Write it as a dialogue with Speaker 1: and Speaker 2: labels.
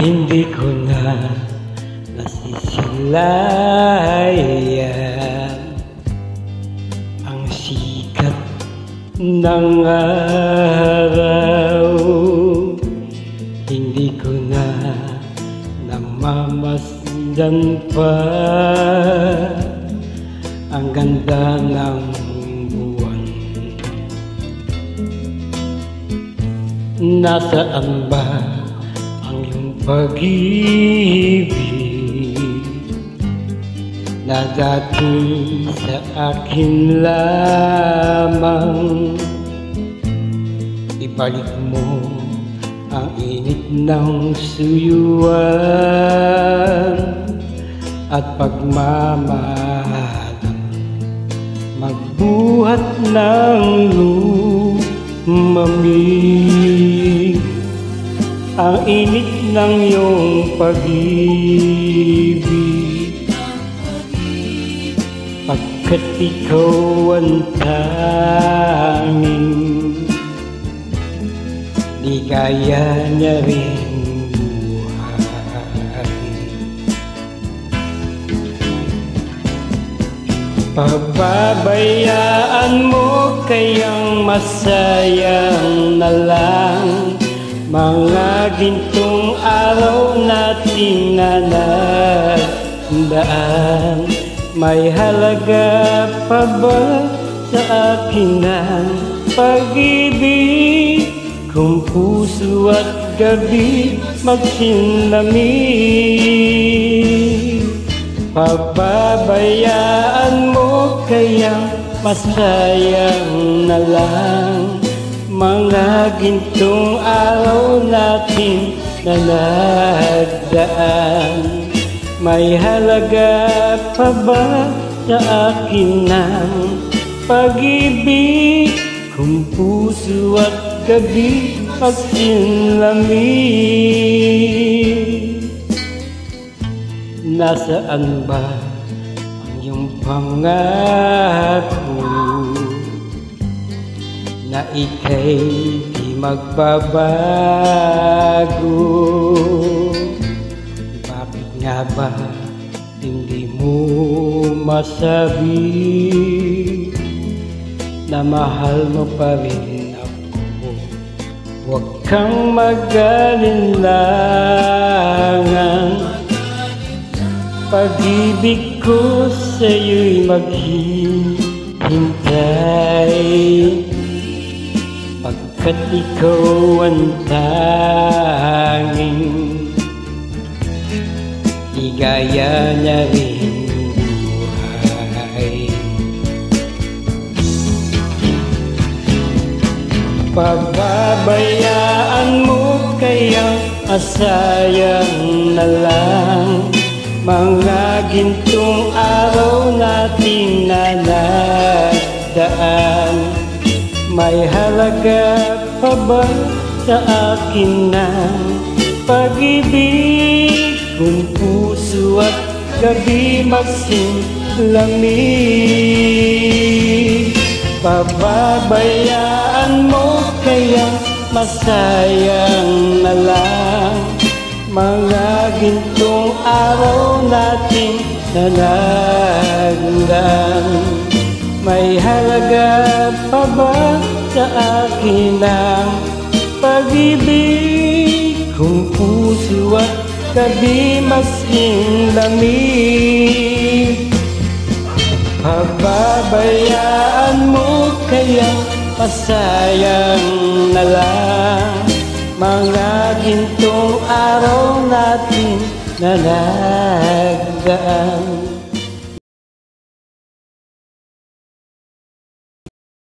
Speaker 1: Hindi ko na nasisilayan ang sikat ng araw. Hindi ko na namamasdan pa ang ganda ng buwan. Nasaan ba ang iyong pag-ibig na dati sa akin lamang? Ibalik mo ang init ng suyuan at pagmamahalan, magbuhat ng lumamig ang init ng iyong pag-ibig, pagkat ikaw ang tanging ligaya niya rin buhay. Pababayaan mo kayang masayang na lang mga gintong araw nating nanandaan. May halaga pa ba sa akin ang pag-ibig kung puso at gabi magsinlamig? Pababayaan mo kayang masayang na lang mga gintong araw natin na nagdaan. May halaga pa ba sa akin ng pag-ibig kung puso at gabi magsinlamig? Nasaan ba ang iyong pangako na ika'y di magbabago? Bakit nga ba hindi mo masabi na mahal mo pa rin ako? Huwag kang mag-alinlangan, pag-ibig ko sa'yo'y maghihintay, pagkat ikaw ang tanging ligaya niya rin buhay. Pababayaan mo kayang asayang na lang mga gintong araw nating nanagdaan. May halaga pa ba sa akin ng pag-ibig kung puso at gabi magsinlamig? Pababayaan mo kayang masayang na lang mga gintong araw nating nanagdaan. May halaga pa ba sa akin ang pag-ibig kung puso at gabi magsinlamig? Pababayaan mo kaya masayang na lang mga gintong araw natin na nagdaan.